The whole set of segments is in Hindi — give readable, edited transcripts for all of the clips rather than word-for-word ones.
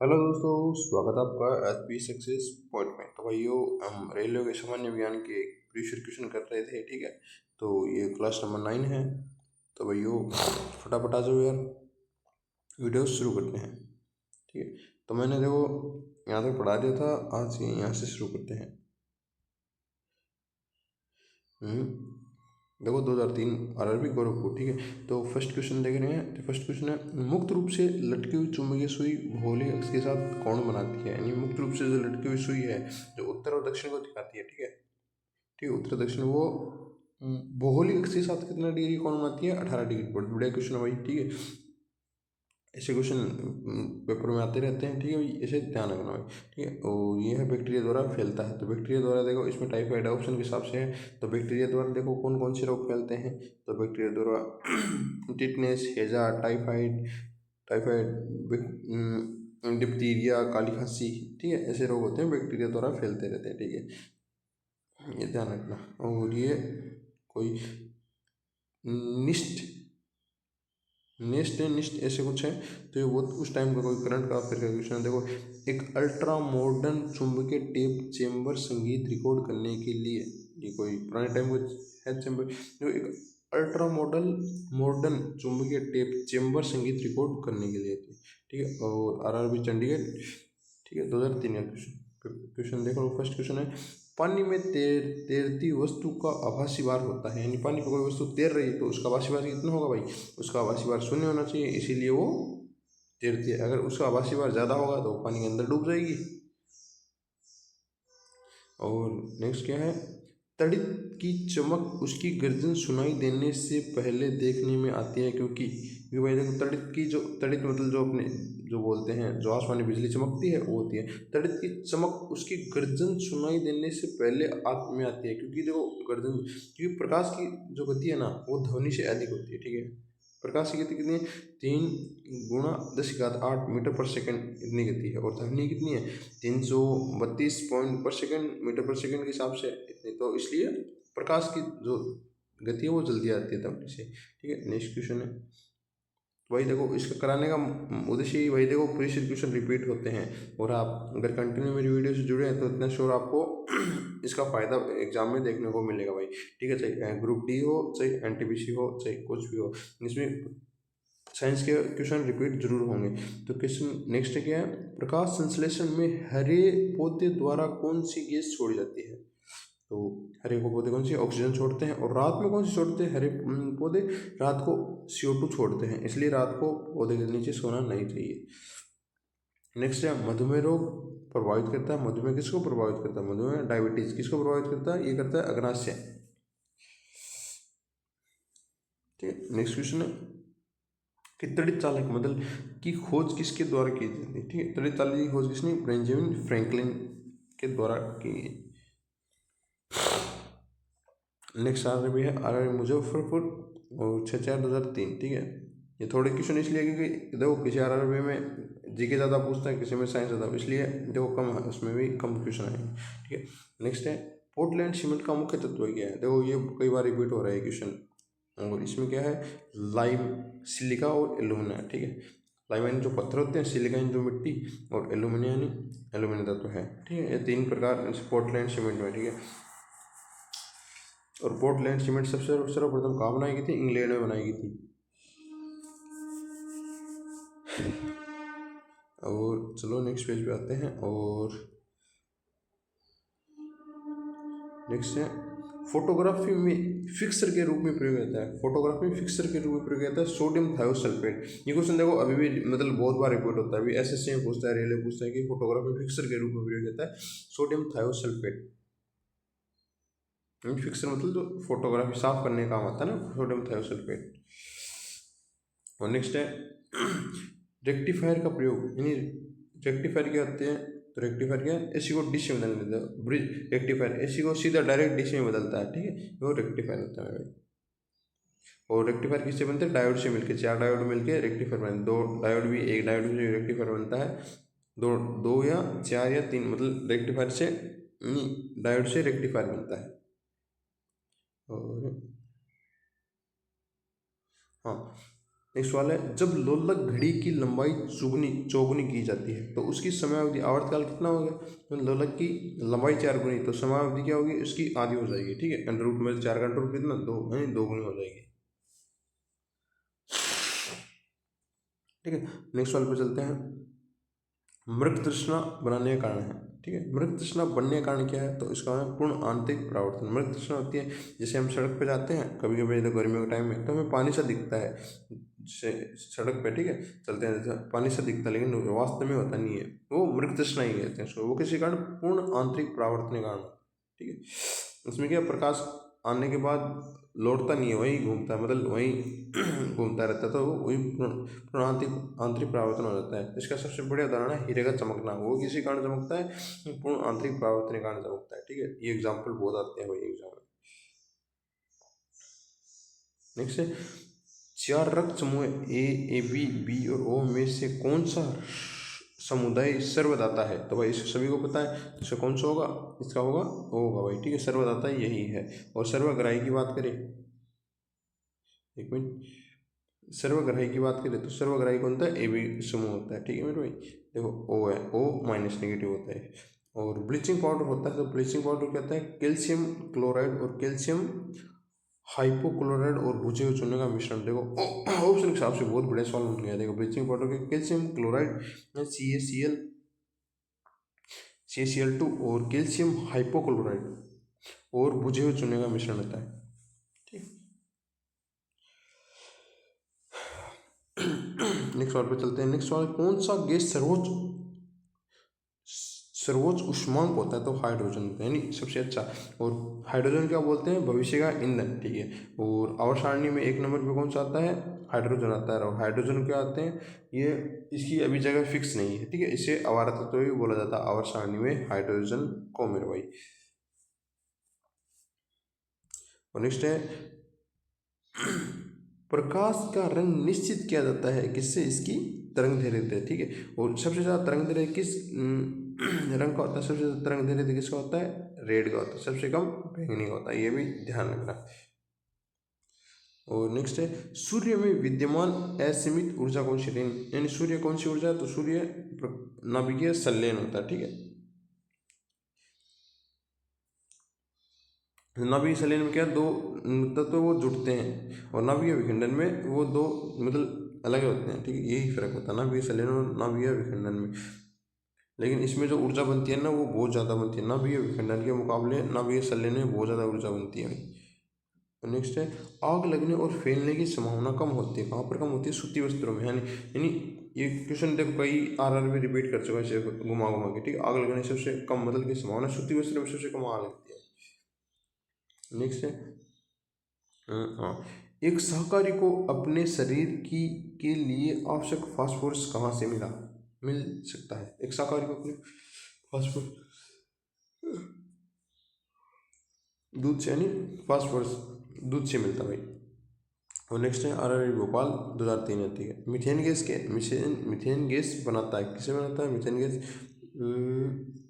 हेलो दोस्तों, स्वागत है आपका एच पी सक्सेस पॉइंट में। तो भाइयों, हम रेलवे के सामान्य ज्ञान के प्रीवियस क्वेश्चन कर रहे थे, ठीक है। तो ये क्लास नंबर 9 है। तो भाइयों फटाफट आ जाओ यार, वीडियो शुरू करते हैं, ठीक है। तो मैंने देखो यहाँ तक पढ़ा दिया था, आज यहाँ से शुरू करते हैं। देखो 2003 आरआरबी गोरखपुर, ठीक है। तो फर्स्ट क्वेश्चन देख रहे हैं। तो फर्स्ट क्वेश्चन है, मुक्त रूप से लटकी हुई चुंबकीय सुई भौगोलिक अक्ष के साथ कौन बनाती है। यानी मुक्त रूप से जो लटकी हुई सुई है, जो उत्तर और दक्षिण को दिखाती है, ठीक है। ठीक है, उत्तर दक्षिण वो भौगोलिक अक्ष के साथ कितना डिग्री कौन बनाती है, 18 डिग्री। बहुत बढ़िया क्वेश्चन है भाई, ठीक है। ऐसे क्वेश्चन पेपर में आते रहते हैं, ठीक है भाई, ऐसे ध्यान रखना भाई, ठीक है। और ये है बैक्टीरिया द्वारा फैलता है। तो बैक्टीरिया द्वारा देखो, इसमें टाइफाइड ऑप्शन के हिसाब से है। तो बैक्टीरिया द्वारा देखो कौन कौन से रोग फैलते हैं। तो बैक्टीरिया द्वारा टिटनेस, हैजा, टाइफाइड टाइफाइड डिप्थीरिया, काली खांसी, ठीक है। ऐसे रोग होते हैं बैक्टीरिया द्वारा फैलते रहते हैं, ठीक है, ये ध्यान रखना। और ये कोई निष्ठ निष्ठ ऐसे कुछ है। तो ये वो उस टाइम का कोई करंट का अफेयर का क्वेश्चन है। देखो, एक अल्ट्रा मॉडर्न चुंबकीय टेप चेम्बर संगीत रिकॉर्ड करने के लिए, ये कोई पुराने टाइम का है चेम्बर, जो एक अल्ट्रा मॉडर्न चुंबकीय टेप चेम्बर संगीत रिकॉर्ड करने के लिए थी, ठीक है। और आरआरबी चंडीगढ़, ठीक है, 2003 का क्वेश्चन। क्वेश्चन देखो, फर्स्ट क्वेश्चन है, पानी में तैरती वस्तु का आभासी भार होता है। यानी पानी पर कोई वस्तु तैर रही है तो उसका आभासी भार कितना होगा भाई, उसका आभासी भार शून्य होना चाहिए, इसीलिए वो तैरती है। अगर उसका आभासी भार ज़्यादा होगा तो पानी के अंदर डूब जाएगी। और नेक्स्ट क्या है, तड़ित की चमक उसकी गर्जन सुनाई देने से पहले देखने में आती है, क्योंकि भाई देखो, तड़ित मतलब जो अपने जो बोलते हैं, जो आसमानी बिजली चमकती है वो होती है। तड़ित की चमक उसकी गर्जन सुनाई देने से पहले में आती है, क्योंकि देखो गर्जन, क्योंकि प्रकाश की जो गति है ना, वो ध्वनि से अधिक होती है, ठीक है। प्रकाश की गति कितनी है, 3 × 10⁸ मीटर पर सेकंड इतनी गति है। और ध्वनि कितनी है, 332 पॉइंट पर सेकंड मीटर पर सेकंड के हिसाब से इतनी। तो इसलिए प्रकाश की जो गति है वो जल्दी आती है ध्वनि से, ठीक है। नेक्स्ट क्वेश्चन है, वही देखो, इसका कराने का उद्देश्य ही वही देखो, प्रीवियस क्वेश्चन रिपीट होते हैं। और आप अगर कंटिन्यू मेरी वीडियो से जुड़े हैं तो इतना श्योर आपको इसका फायदा एग्जाम में देखने को मिलेगा भाई, ठीक है। चाहे ग्रुप डी हो, चाहे एनटीपीसी हो, चाहे कुछ भी हो, इसमें साइंस के क्वेश्चन रिपीट जरूर होंगे। तो क्वेश्चन नेक्स्ट क्या है, प्रकाश संश्लेषण में हरे पौधे द्वारा कौन सी गैस छोड़ी जाती है। तो हरे को पौधे कौन सी, ऑक्सीजन छोड़ते हैं। और रात में कौन सी छोड़ते हैं, हरे पौधे रात को CO2 छोड़ते हैं, इसलिए रात को पौधे के नीचे सोना नहीं चाहिए। नेक्स्ट है, मधुमेह रोग प्रभावित करता है। मधुमेह किसको प्रभावित करता है, मधुमेह डायबिटीज किसको प्रभावित करता है, ये करता है अग्नाशय, ठीक है। नेक्स्ट क्वेश्चन है कि तड़ित चालक मतलब की खोज किसके द्वारा की जाती है, ठीक है। तड़ित चालक की खोज किसने, बेंजामिन फ्रैंकलिन के द्वारा की गई। नेक्स्ट आर भी है आर मुजफ्फरपुर और 6/4/2003, ठीक है। ये थोड़े क्वेश्चन इसलिए क्योंकि देखो किसी आरआरबी में जीके ज़्यादा पूछता है, किसी में साइंस ज़्यादा, इसलिए देखो कम है, उसमें भी कम क्वेश्चन आएंगे, ठीक है। नेक्स्ट है, पोर्टलैंड सीमेंट का मुख्य तत्व क्या है। देखो ये कई बार रिपीट हो रहा है क्वेश्चन। और इसमें क्या है, लाइम, सिलिका और एल्यूमिना, ठीक है। लाइम यानी जो पत्थर होते हैं, सिलिका यानी जो मिट्टी, और एल्यूमिनियम यानी एल्यूमिनियम तत्व है, ठीक है। ये 3 प्रकार पोर्टलैंड सीमेंट में, ठीक है। और पोर्टलैंड सीमेंट सबसे सर्वप्रथम कहाँ बनाई गई थी, इंग्लैंड में बनाई गई थी। और चलो नेक्स्ट पेज पे आते हैं। और नेक्स्ट है, फोटोग्राफी में फिक्सर के रूप में प्रयोग होता है। फोटोग्राफी में फिक्सर के रूप में प्रयोग होता है सोडियम थायोसल्फेट। ये क्वेश्चन देखो अभी भी मतलब बहुत बार रिपीट होता है, अभी एसएससी में पूछता है, रेलवे पूछता है कि फोटोग्राफी फिक्सर के रूप में प्रयोग होता है सोडियम थायोसल्फेट। फिक्सर मतलब जो फोटोग्राफी साफ करने का काम आता है ना, सोडियम थायोसल्फेट। और नेक्स्ट है, रेक्टिफायर का प्रयोग, यानी रेक्टिफायर क्या होते हैं, तो रेक्टिफायर क्या है, एसी को डिश में बदल देता है। ब्रिज रेक्टिफायर एसी को सीधा डायरेक्ट डिश में बदलता है, ठीक है, वो रेक्टिफायर होता है भाई। और रेक्टिफायर किससे बनते हैं, डायोड से मिलकर, 4 डायोड मिलकर रेक्टिफायर बनते हैं। 2 डायोड भी, एक डायोड से रेक्टिफायर बनता है, दो दो या 4 या 3, मतलब रेक्टिफायर से नहीं, डायोड से रेक्टिफायर बनता है। और हाँ, नेक्स्ट सवाल है, जब लोलक घड़ी की लंबाई चौगुनी चौगुनी की जाती है तो उसकी समयावधि आवर्तकाल कितना होगा? तो लोलक की लंबाई 4 गुनी तो समयावधि क्या होगी? उसकी आधी हो जाएगी। ठीक है, अंडर रूट में 4 का अंडर रूट कितना? 2, यानी 2 गुनी हो जाएगी। ठीक है, नेक्स्ट सवाल पे चलते हैं। मृग तृष्णा बनाने का कारण है। ठीक है, मृग तृष्णा बनने का कारण क्या है? तो इसका है पूर्ण आंतरिक परावर्तन। मृग तृष्णा होती है जैसे हम सड़क पे जाते हैं कभी कभी, तो गर्मियों के टाइम में तो हमें पानी सा दिखता है जैसे सड़क पे, ठीक है, चलते हैं जैसे पानी सा दिखता है, लेकिन वास्तव में होता नहीं है, वो मृग तृष्णा ही कहते हैं उसको। वो किसी कारण पूर्ण आंतरिक परावर्तन के कारण। ठीक है, उसमें क्या, प्रकाश आने के बाद लौटता नहीं है, वही घूमता है, मतलब वही घूमता रहता है, तो वही पूर्ण आंतरिक परावर्तन हो जाता है। इसका सबसे बढ़िया उदाहरण है हीरे का चमकना। वो किसी कारण चमकता है? पूर्ण आंतरिक परावर्तन के कारण चमकता है। ठीक है, ये एग्जाम्पल बहुत आते हैं भाई एग्जाम में। नेक्स्ट है, 4 रक्त समूह ए बी बी और ओ में से कौन सा समुदाय सर्वदाता है? तो भाई इसे सभी को पता है, इसका कौन सा होगा? इसका होगा ओ होगा भाई। ठीक है, सर्वदाता यही है। और सर्वग्राही की बात करें, एक मिनट, सर्वग्राही की बात करें तो सर्वग्राही कौन होता है? ए बी समूह होता है। ठीक है मेरे भाई, देखो ओ है, ओ माइनस नेगेटिव होता है। और ब्लीचिंग पाउडर होता है, तो ब्लीचिंग पाउडर क्या होता है? कैल्शियम क्लोराइड और कैल्शियम हाइपोक्लोराइड और बुझे हुए चूने का मिश्रण। देखो ऑप्शन के हिसाब से बहुत बड़े सवाल बन गया। देखो ब्लीचिंग पाउडर के कैल्शियम क्लोराइड CaCl2 और कैल्शियम हाइपोक्लोराइड और बुझे हुए चूने का मिश्रण होता है। ठीक, नेक्स्ट सवाल पे चलते हैं। नेक्स्ट सवाल, कौन सा गैस सर्वोच्च उष्मांक होता है? तो हाइड्रोजन होता है, यानी सबसे अच्छा। और हाइड्रोजन क्या बोलते हैं? भविष्य का ईंधन। ठीक है, और आवर्त सारणी में 1 नंबर पे कौन सा आता है? हाइड्रोजन आता है। और हाइड्रोजन क्या आते हैं? ये इसकी अभी जगह फिक्स नहीं है। ठीक है, इसे अवारा तत्व भी बोला जाता है आवर्त सारणी में हाइड्रोजन को मेरे भाई। और नेक्स्ट है, प्रकाश का रंग निश्चित किया जाता है किससे? इसकी तरंग दैर्ध्य। ठीक है, और सबसे ज़्यादा तरंग दैर्ध्य किस रंग का होता है? सबसे ज़्यादा तरंग दैर्ध्य किसका होता है? रेड का होता है। सबसे कम बैंगनी का होता है, ये भी ध्यान रखना। और नेक्स्ट है, सूर्य में विद्यमान असीमित ऊर्जा कौन सी है? यानी सूर्य कौन सी ऊर्जा है? तो सूर्य नाभिकीय संलयन होता है। ठीक है, नाभिकीय संलयन में क्या, 2 तत्व वो जुड़ते हैं, और नाभिकीय विखंडन में वो 2 मतलब अलग होते हैं। ठीक है, यही फर्क होता है नाभिकीय संलयन और नाभिकीय विखंडन में। लेकिन इसमें जो ऊर्जा बनती है ना, वो बहुत ज़्यादा बनती है। नाभिकीय विखंडन के मुकाबले नाभिकीय संलयन में बहुत ज़्यादा ऊर्जा बनती है भाई। नेक्स्ट है, आग लगने और फैलने की संभावना कम होती है। कहाँ पर कम होती है? सूती वस्त्रों में। यानी ये क्वेश्चन देखो कई आर भी रिपीट कर चुका है ऐसे घुमा घुमा के। ठीक है, आग लगने सबसे कम मतलब की संभावना सूती वस्त्रों में सबसे कम आग लगती है। नेक्स्ट है, हाँ, एक शाकाहारी को अपने शरीर की के लिए आवश्यक फास्फोरस कहाँ से मिल सकता है? एक शाकाहारी को अपने फास्फोरस दूध से, यानी फास्फोरस दूध से मिलता है भाई। और नेक्स्ट है, RRB भोपाल 2003 आती है। मीथेन गैस के मीथेन गैस बनाता है, किसे बनाता है मीथेन गैस?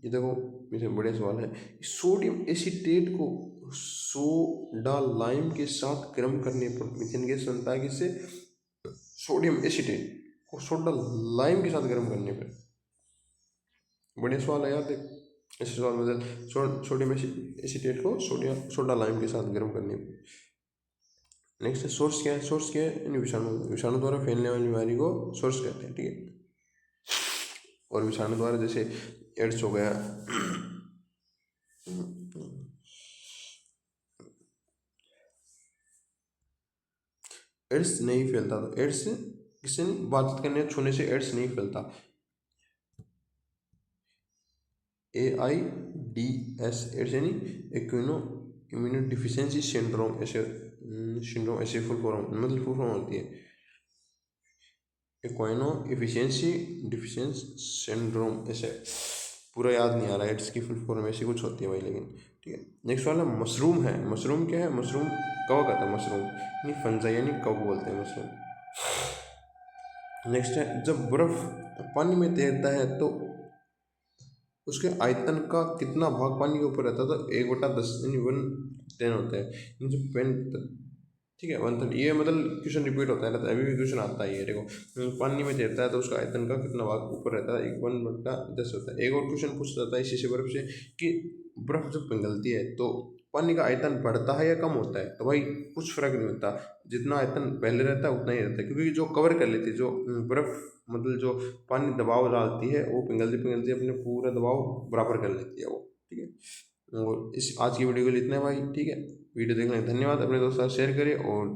ये देखो मीथेन, बढ़िया सवाल है। सोडियम एसीटेट को सोडा लाइम के साथ गर्म करने पर मीथेन गैस बनता है, किससे? सोडियम एसीटेट को सोडा लाइम के साथ गर्म करने पर। बढ़िया सवाल है यार, देख ऐसे सवाल मतलब सोडियम एसीटेट को सोडा लाइम के साथ गर्म करने पर। नेक्स्ट है, सोर्स क्या है? सोर्स क्या है? यानी विषाणु द्वारा फैलने वाली बीमारी को सोर्स कहते हैं। ठीक है, और विषाणु द्वारा जैसे एड्स हो गया, एड्स नहीं फैलता। तो एड्स किससे नहीं? बातचीत करने छूने से एड्स नहीं फैलता। AIDS एड्स यानी एक्विनो इम्यूनो डिफिशियंसी सिंड्रोम, ऐसे फुल फॉर्म मतलब फुल फॉर्म होती है एक्वाइनो एफिशिएंसी डिफिशियंस सिंड्रोम। ऐसे पूरा याद नहीं आ रहा है, एड्स की फुल फॉर्म ऐसी कुछ होती है भाई, लेकिन ठीक है। नेक्स्ट वाला मशरूम है। मशरूम क्या है? मशरूम कवक आता है। मशरूम यानी फंजाई, यानी कवक बोलते हैं मशरूम। नेक्स्ट है, जब बर्फ पानी में तैरता है तो उसके आयतन का कितना भाग पानी के ऊपर रहता है? तो 1/10 यानी 1/10 होता है। जो पेन ठीक है। 130 ये मतलब क्वेश्चन रिपीट होता रहता है, अभी भी क्वेश्चन आता ही है। देखो पानी में तैरता है तो उसका आयतन का कितना भाग ऊपर रहता है, 1/10 होता है। एक और क्वेश्चन पूछ जाता है इसी से बर्फ से कि बर्फ जब पिघलती है तो पानी का आयतन बढ़ता है या कम होता है, तो भाई कुछ फर्क नहीं होता, जितना आयतन पहले रहता है उतना ही रहता है, क्योंकि जो कवर कर लेती है जो बर्फ, मतलब जो पानी दबाव डालती है वो पिघलती पिघलती अपने पूरा दबाव बराबर कर लेती है वो। ठीक है, और इस आज की वीडियो के लिए इतना है भाई। ठीक है, वीडियो देखने का धन्यवाद, अपने दोस्तों के साथ शेयर करिए और